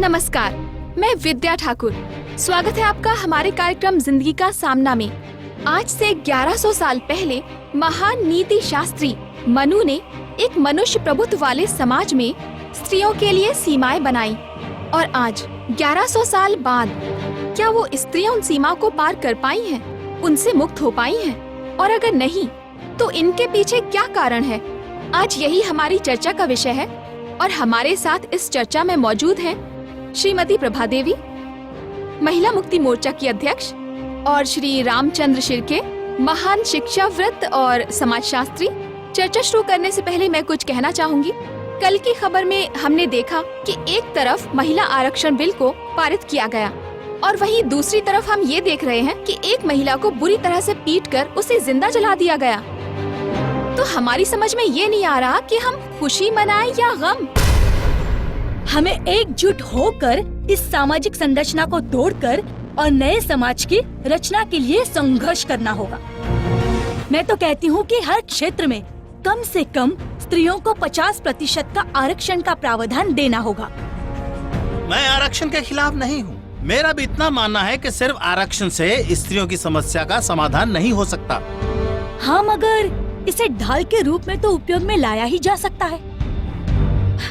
नमस्कार, मैं विद्या ठाकुर। स्वागत है आपका हमारे कार्यक्रम जिंदगी का सामना में। आज से 1100 साल पहले महान नीति शास्त्री मनु ने एक मनुष्य प्रभुत्व वाले समाज में स्त्रियों के लिए सीमाएं बनाई और आज 1100 साल बाद क्या वो स्त्रियां उन सीमाओं को पार कर पाई हैं, उनसे मुक्त हो पाई हैं? और अगर नहीं तो इनके पीछे क्या कारण है? आज यही हमारी चर्चा का विषय है और हमारे साथ इस चर्चा में मौजूद हैं श्रीमती प्रभा देवी, महिला मुक्ति मोर्चा की अध्यक्ष, और श्री रामचंद्र शिर्के, महान शिक्षाविद और समाजशास्त्री। चर्चा शुरू करने से पहले मैं कुछ कहना चाहूंगी। कल की खबर में हमने देखा कि एक तरफ महिला आरक्षण बिल को पारित किया गया और वहीं दूसरी तरफ हम ये देख रहे हैं कि एक महिला को बुरी तरह से पीटकर उसे जिंदा जला दिया गया। तो हमारी समझ में ये नहीं आ रहा कि हम खुशी मनाएं या गम। हमें एकजुट होकर इस सामाजिक संरचना को तोड़कर और नए समाज की रचना के लिए संघर्ष करना होगा। मैं तो कहती हूँ कि हर क्षेत्र में कम से कम स्त्रियों को 50% का आरक्षण का प्रावधान देना होगा। मैं आरक्षण के खिलाफ नहीं हूँ। मेरा भी इतना मानना है कि सिर्फ आरक्षण से स्त्रियों की समस्या का समाधान नहीं हो सकता। हाँ, मगर इसे ढाल के रूप में तो उपयोग में लाया ही जा सकता है,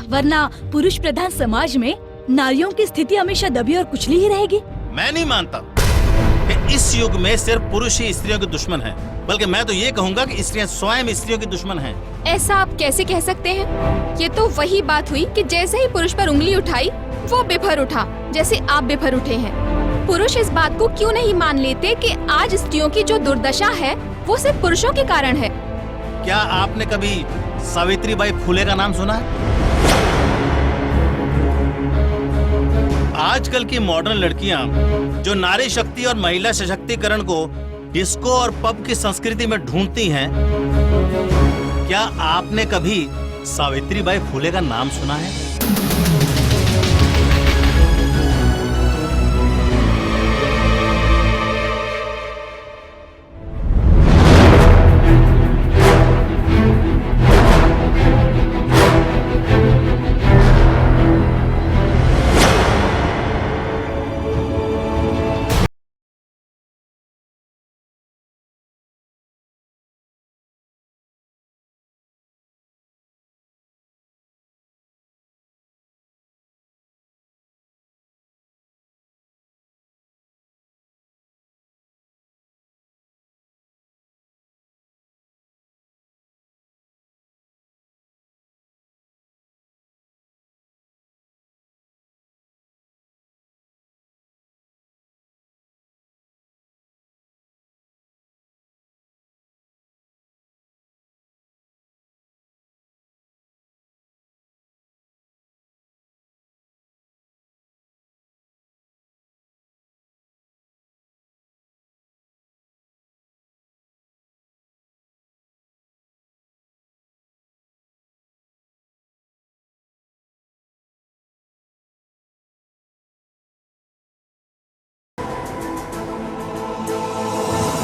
वरना पुरुष प्रधान समाज में नारियों की स्थिति हमेशा दबी और कुचली ही रहेगी। मैं नहीं मानता कि इस युग में सिर्फ पुरुष ही स्त्रियों के दुश्मन हैं, बल्कि मैं तो ये कहूँगा कि स्त्रियां स्वयं स्त्रियों की दुश्मन हैं। ऐसा आप कैसे कह सकते हैं? ये तो वही बात हुई कि जैसे ही पुरुष पर उंगली उठाई वो बिफर उठा, जैसे आप बिफर उठे हैं। पुरुष इस बात को क्यों नहीं मान लेते कि आज स्त्रियों की जो दुर्दशा है वो सिर्फ पुरुषों के कारण है? क्या आपने कभी सावित्रीबाई फुले का नाम सुना है? आजकल की मॉडर्न लड़कियां जो नारी शक्ति और महिला सशक्तिकरण को डिस्को और पब की संस्कृति में ढूंढती हैं, क्या आपने कभी सावित्रीबाई फुले का नाम सुना है?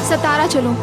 सतारा चलो।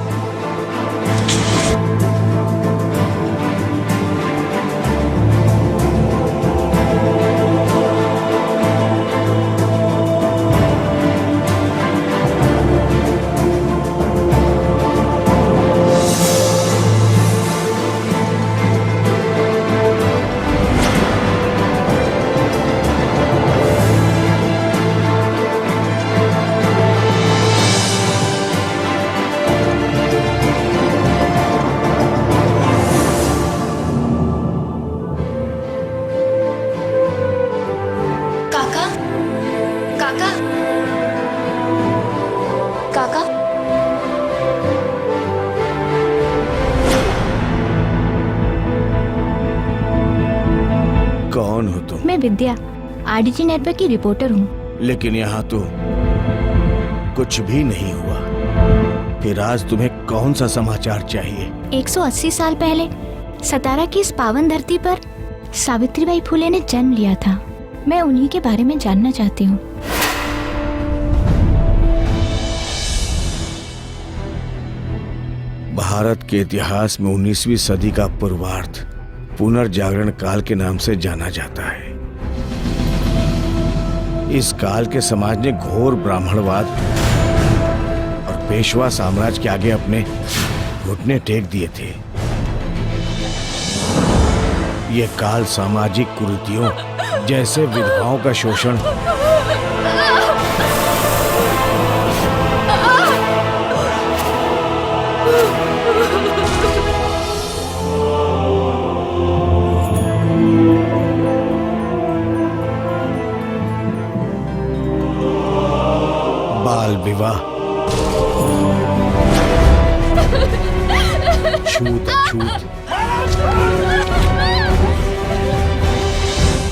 कौन हो तुम? मैं विद्या, आरडीजी नेटवर्क की रिपोर्टर हूँ। लेकिन यहाँ तो कुछ भी नहीं हुआ। फिर आज तुम्हें कौन सा समाचार चाहिए? 180 साल पहले सतारा की इस पावन धरती पर सावित्रीबाई फुले ने जन्म लिया था। मैं उन्हीं के बारे में जानना चाहती हूँ। भारत के इतिहास में 19वीं सदी का पूर्वार्ध पुनर्जागरण काल के नाम से जाना जाता है। इस काल के समाज ने घोर ब्राह्मणवाद और पेशवा साम्राज्य के आगे अपने घुटने टेक दिए थे। ये काल सामाजिक कुरीतियों जैसे विधवाओं का शोषण, बाल विवाह, छूत अछूत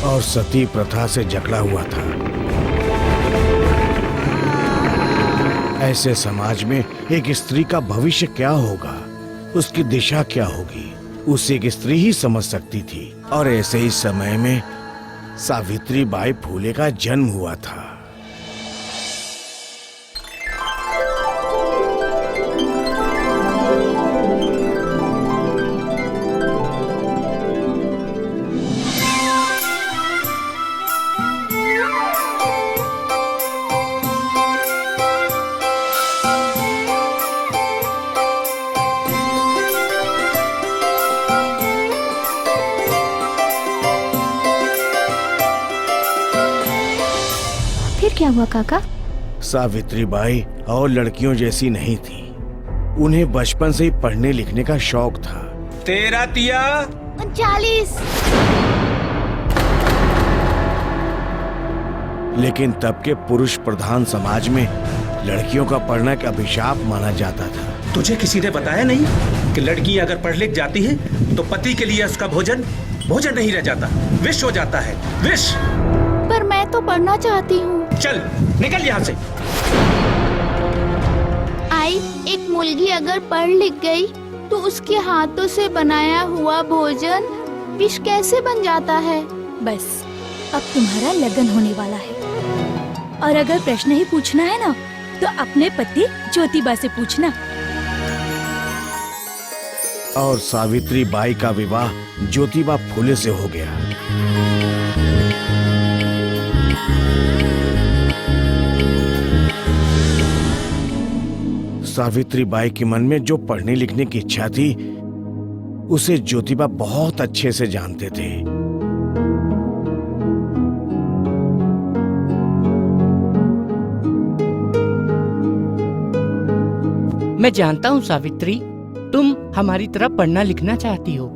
और सती प्रथा से जकड़ा हुआ था। ऐसे समाज में एक स्त्री का भविष्य क्या होगा, उसकी दिशा क्या होगी, उसे एक स्त्री ही समझ सकती थी। और ऐसे ही समय में सावित्री बाई फुले का जन्म हुआ था। फिर क्या हुआ काका? सावित्री बाई और लड़कियों जैसी नहीं थी। उन्हें बचपन से ही पढ़ने लिखने का शौक था। 13 तिया 39। लेकिन तब के पुरुष प्रधान समाज में लड़कियों का पढ़ना एक अभिशाप माना जाता था। तुझे किसी ने बताया नहीं कि लड़की अगर पढ़ लिख जाती है तो पति के लिए उसका भोजन नहीं रह जाता, विष हो जाता है, विष। पर मैं तो पढ़ना चाहती हूँ। चल निकल यहाँ से। आई, एक मुलगी अगर पढ़ लिख गई तो उसके हाथों से बनाया हुआ भोजन विष कैसे बन जाता है? बस अब तुम्हारा लगन होने वाला है। और अगर प्रश्न ही पूछना है ना तो अपने पति ज्योतिबा से पूछना। और सावित्री बाई का विवाह ज्योतिबा फुले से हो गया। सावित्री बाई के मन में जो पढ़ने लिखने की इच्छा थी उसे ज्योतिबा बहुत अच्छे से जानते थे। मैं जानता हूँ सावित्री, तुम हमारी तरह पढ़ना लिखना चाहती हो।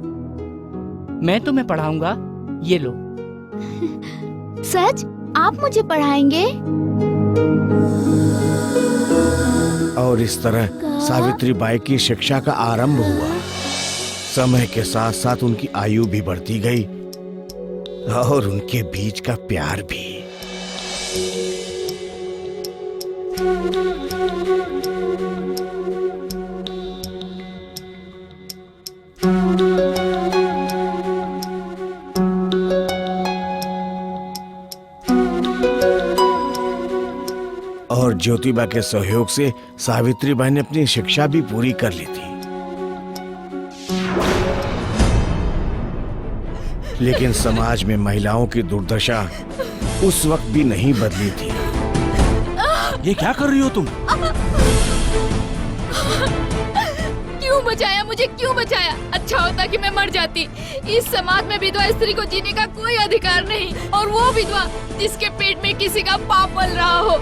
मैं तुम्हें पढ़ाऊंगा, ये लो। सच? आप मुझे पढ़ाएंगे? और इस तरह सावित्री बाई की शिक्षा का आरंभ हुआ। समय के साथ साथ उनकी आयु भी बढ़ती गई और उनके बीच का प्यार भी। और ज्योतिबा के सहयोग से सावित्री बाई ने अपनी शिक्षा भी पूरी कर ली थी। लेकिन समाज में महिलाओं की दुर्दशा उस वक्त भी नहीं बदली थी। ये क्या कर रही हो तुम? क्यों बचाया मुझे, क्यों बचाया? अच्छा होता कि मैं मर जाती। इस समाज में विधवा स्त्री को जीने का कोई अधिकार नहीं, और वो विधवा जिसके पेट में किसी का पाप पल रहा हो।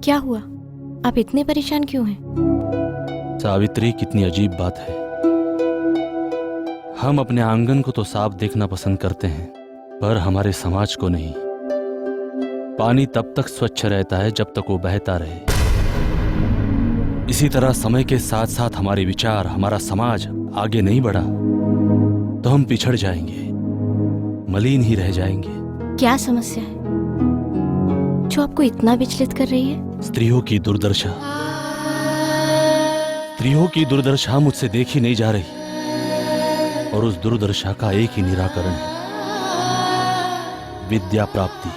क्या हुआ? आप इतने परेशान क्यों हैं? सावित्री, कितनी अजीब बात है। हम अपने आंगन को तो साफ देखना पसंद करते हैं, पर हमारे समाज को नहीं। पानी तब तक स्वच्छ रहता है जब तक वो बहता रहे। इसी तरह समय के साथ साथ हमारे विचार, हमारा समाज आगे नहीं बढ़ा तो हम पिछड़ जाएंगे, मलिन ही रह जाएंगे। क्या समस्या है जो आपको इतना विचलित कर रही है? स्त्रियों की दुर्दशा। स्त्रियों की दुर्दशा मुझसे देखी नहीं जा रही और उस दुर्दशा का एक ही निराकरण है, विद्या प्राप्ति।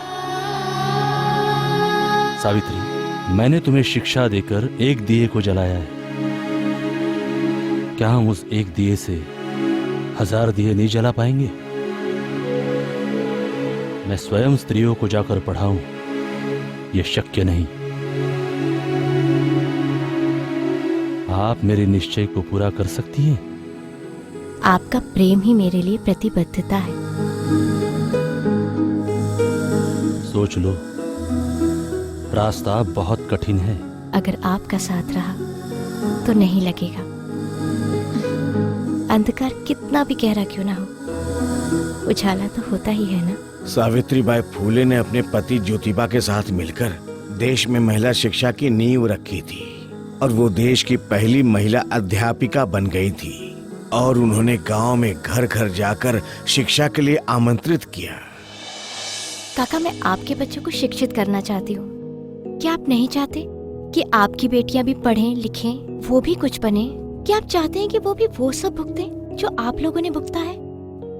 सावित्री, मैंने तुम्हें शिक्षा देकर एक दिए को जलाया है। क्या हम उस एक दिए से 1000 दिए नहीं जला पाएंगे? मैं स्वयं स्त्रियों को जाकर पढ़ाऊं, यह शक्य नहीं। आप मेरे निश्चय को पूरा कर सकती हैं? आपका प्रेम ही मेरे लिए प्रतिबद्धता है। सोच लो, रास्ता बहुत कठिन है। अगर आपका साथ रहा तो नहीं लगेगा। अंधकार कितना भी गहरा क्यों ना हो, उजाला तो होता ही है ना। सावित्रीबाई फूले ने अपने पति ज्योतिबा के साथ मिलकर देश में महिला शिक्षा की नींव रखी थी और वो देश की पहली महिला अध्यापिका बन गई थी। और उन्होंने गांव में घर घर जाकर शिक्षा के लिए आमंत्रित किया। काका, मैं आपके बच्चों को शिक्षित करना चाहती हूँ। क्या आप नहीं चाहते कि आपकी बेटियां भी पढ़ें लिखें, वो भी कुछ बने? क्या आप चाहते हैं कि वो भी वो सब भुगतें जो आप लोगों ने भुगता है?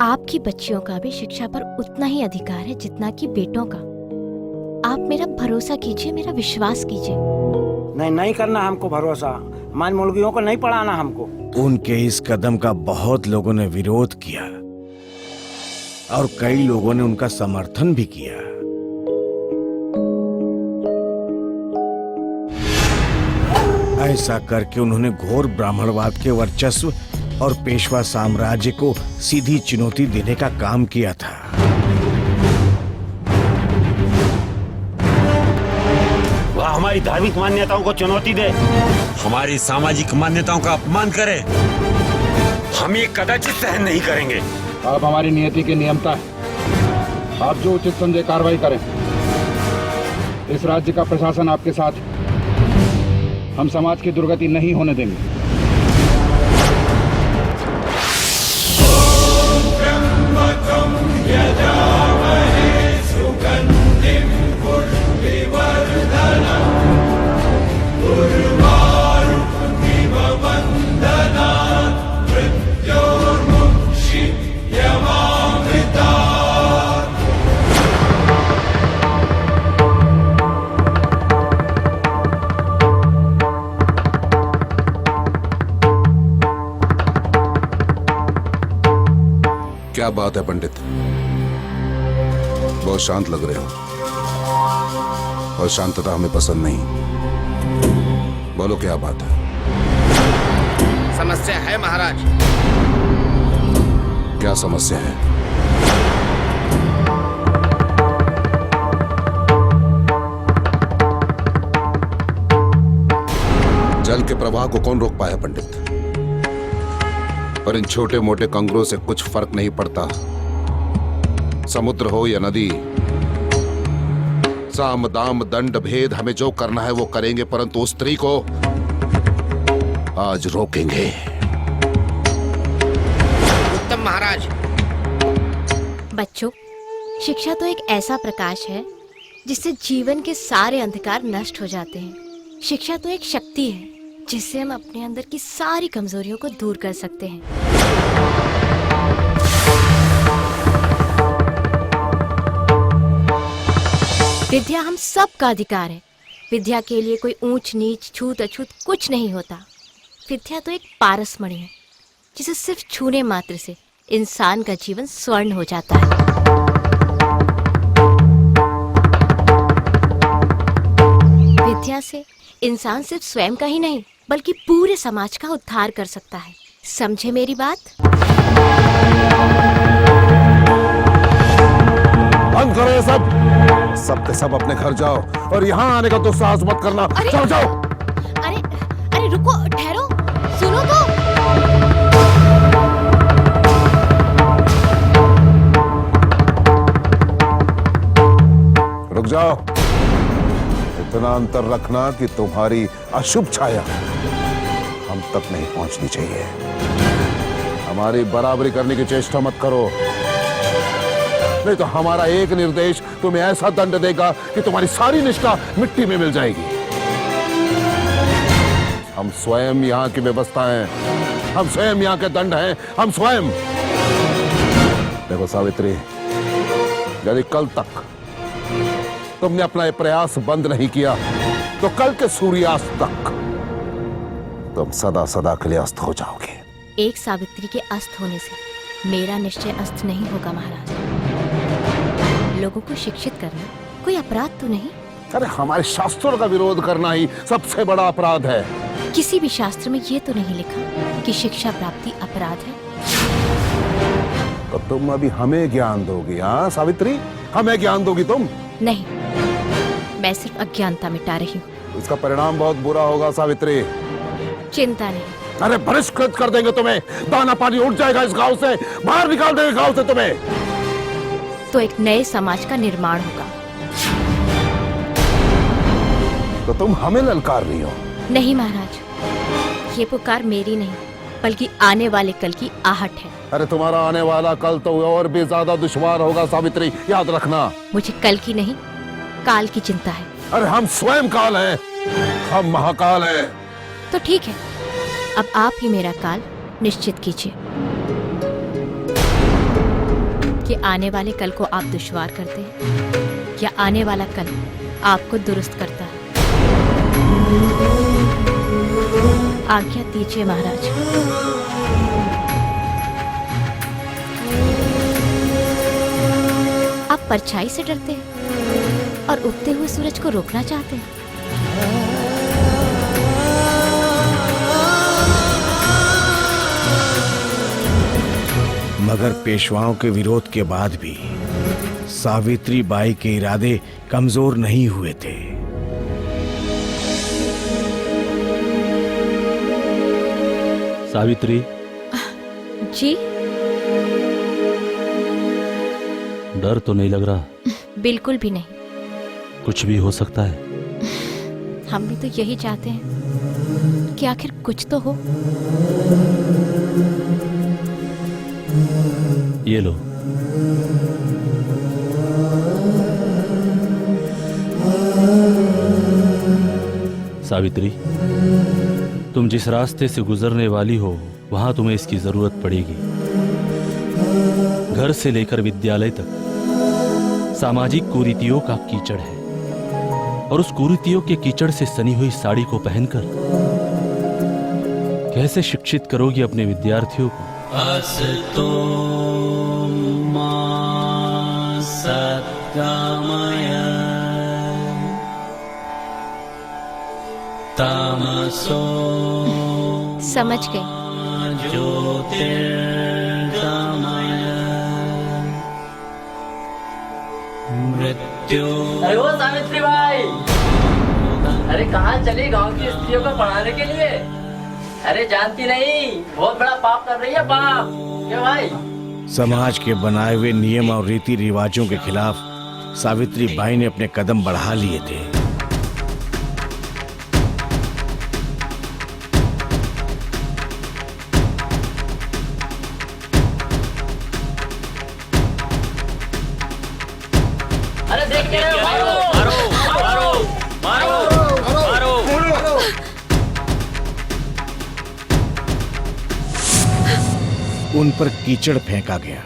आपकी बच्चियों का भी शिक्षा पर उतना ही अधिकार है जितना कि बेटों का। आप मेरा भरोसा कीजिए, मेरा विश्वास कीजिए। नहीं करना हमको भरोसा। हमारी मुर्गियों को नहीं पढ़ाना हमको। उनके इस कदम का बहुत लोगों ने विरोध किया और कई लोगों ने उनका समर्थन भी किया। ऐसा करके उन्होंने घोर ब्राह्मणवाद के वर्चस्व और पेशवा साम्राज्य को सीधी चुनौती देने का काम किया था। वह हमारी धार्मिक मान्यताओं को चुनौती दे, हमारी सामाजिक मान्यताओं का अपमान करे, हम ये कदाचित सहन नहीं करेंगे। आप हमारी नियति की नियमता है। आप जो उचित समझे कार्रवाई करें। इस राज्य का प्रशासन आपके साथ है। हम समाज की दुर्गति नहीं होने देंगे। क्या बात है पंडित? बहुत शांत लग रहे हो और शांतता हमें पसंद नहीं। बोलो क्या बात है? समस्या है महाराज। क्या समस्या है? जल के प्रवाह को कौन रोक पाया पंडित? और इन छोटे मोटे कंगरों से कुछ फर्क नहीं पड़ता। समुद्र हो या नदी, साम दाम दंड भेद, हमें जो करना है वो करेंगे, परंतु उस स्त्री को आज रोकेंगे। उत्तम महाराज। बच्चों, शिक्षा तो एक ऐसा प्रकाश है जिससे जीवन के सारे अंधकार नष्ट हो जाते हैं। शिक्षा तो एक शक्ति है जिससे हम अपने अंदर की सारी कमजोरियों को दूर कर सकते हैं। विद्या हम सब का अधिकार है। विद्या के लिए कोई ऊंच नीच छूत अछूत कुछ नहीं होता। विद्या तो एक पारसमणि है जिसे सिर्फ छूने मात्र से इंसान का जीवन स्वर्ण हो जाता है। विद्या से इंसान सिर्फ स्वयं का ही नहीं बल्कि पूरे समाज का उद्धार कर सकता है। समझे मेरी बात? बंद करो ये सब। सब के सब अपने घर जाओ और यहाँ आने का तो साहस मत करना। जाओ जाओ। अरे रुको, ठहरो, सुनो तो। रुक जाओ। इतना अंतर रखना कि तुम्हारी अशुभ छाया हम तक नहीं पहुंचनी चाहिए। हमारी बराबरी करने की चेष्टा मत करो, नहीं तो हमारा एक निर्देश तुम्हें ऐसा दंड देगा कि तुम्हारी सारी निष्ठा मिट्टी में मिल जाएगी। हम स्वयं यहाँ की व्यवस्था हैं, हम स्वयं यहाँ के दंड हैं, हम स्वयं। देखो सावित्री, यदि कल तक तुमने अपना ये प्रयास बंद नहीं किया तो कल के सूर्यास्त तक तुम सदा सदा के लिए अस्त हो जाओगे। एक सावित्री के अस्त होने से मेरा निश्चय अस्त नहीं होगा महाराज। लोगों को शिक्षित करना कोई अपराध तो नहीं। अरे हमारे शास्त्रों का विरोध करना ही सबसे बड़ा अपराध है। किसी भी शास्त्र में ये तो नहीं लिखा कि शिक्षा प्राप्ति अपराध है। तो तुम अभी हमें ज्ञान दोगी? हाँ सावित्री, हमें ज्ञान दोगी तुम? नहीं, मैं सिर्फ अज्ञानता मिटा रही हूँ। इसका परिणाम बहुत बुरा होगा सावित्री। चिंता नहीं। अरे बहिष्कृत कर देंगे तुम्हें, दाना पानी उठ जाएगा इस गांव से, बाहर निकाल देंगे गांव से तुम्हें। तो एक नए समाज का निर्माण होगा। तो तुम हमें ललकार रही हो? नहीं महाराज, ये पुकार मेरी नहीं बल्कि आने वाले कल की आहट है। अरे तुम्हारा आने वाला कल तो और भी ज्यादा दुश्वार होगा सावित्री, याद रखना। मुझे कल की नहीं काल की चिंता है। अरे हम स्वयं काल हैं, हम महाकाल हैं। तो ठीक है, अब आप ही मेरा काल निश्चित कीजिए कि आने वाले कल को आप दुश्वार करते हैं या आने वाला कल आपको दुरुस्त करता है। आज्ञा दीजिए महाराज। आप परछाई से डरते हैं और उगते हुए सूरज को रोकना चाहते हैं। मगर पेशवाओं के विरोध के बाद भी सावित्री बाई के इरादे कमजोर नहीं हुए थे। सावित्री जी? डर तो नहीं लग रहा? बिल्कुल भी नहीं। कुछ भी हो सकता है। हम भी तो यही चाहते हैं कि आखिर कुछ तो हो। ये लो। सावित्री, तुम जिस रास्ते से गुजरने वाली हो वहां तुम्हें इसकी जरूरत पड़ेगी। घर से लेकर विद्यालय तक सामाजिक कुरीतियों का कीचड़ है और उस कुरीतियों के कीचड़ से सनी हुई साड़ी को पहनकर कैसे शिक्षित करोगी अपने विद्यार्थियों को? असतो मा सद्गमय तमसो समझ गए। ज्योतिर्गमय मृत्यु। अरे वो सावित्री भाई, अरे कहाँ चली गांव की स्त्रियों को पढ़ाने के लिए? अरे जानती नहीं, बहुत बड़ा पाप कर रही है। पाप क्यों भाई? समाज के बनाए हुए नियम और रीति रिवाजों के खिलाफ सावित्री बाई ने अपने कदम बढ़ा लिए थे। अरे देखते रहो, मारो मारो मारो मारो मारो। उन पर कीचड़ फेंका गया।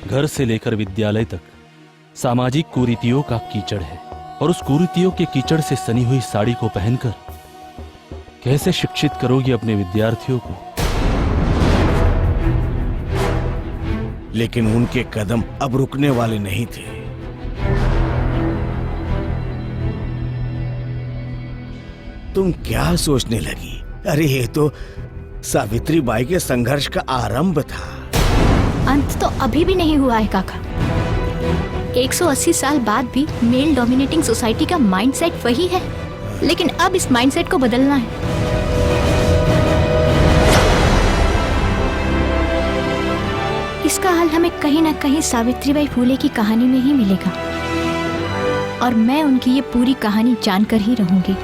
घर से लेकर विद्यालय तक सामाजिक कुरीतियों का कीचड़ है और उस कुरीतियों के कीचड़ से सनी हुई साड़ी को पहनकर कैसे शिक्षित करोगी अपने विद्यार्थियों को? लेकिन उनके कदम अब रुकने वाले नहीं थे। तुम क्या सोचने लगी? अरे ये तो सावित्री बाई के संघर्ष का आरंभ था। अंत तो अभी भी नहीं हुआ है काका। 180 साल बाद भी मेल डोमिनेटिंग सोसाइटी का माइंडसेट वही है, लेकिन अब इस माइंडसेट को बदलना है। इसका हल हमें कहीं ना कहीं सावित्रीबाई फुले की कहानी में ही मिलेगा और मैं उनकी ये पूरी कहानी जानकर ही रहूंगी।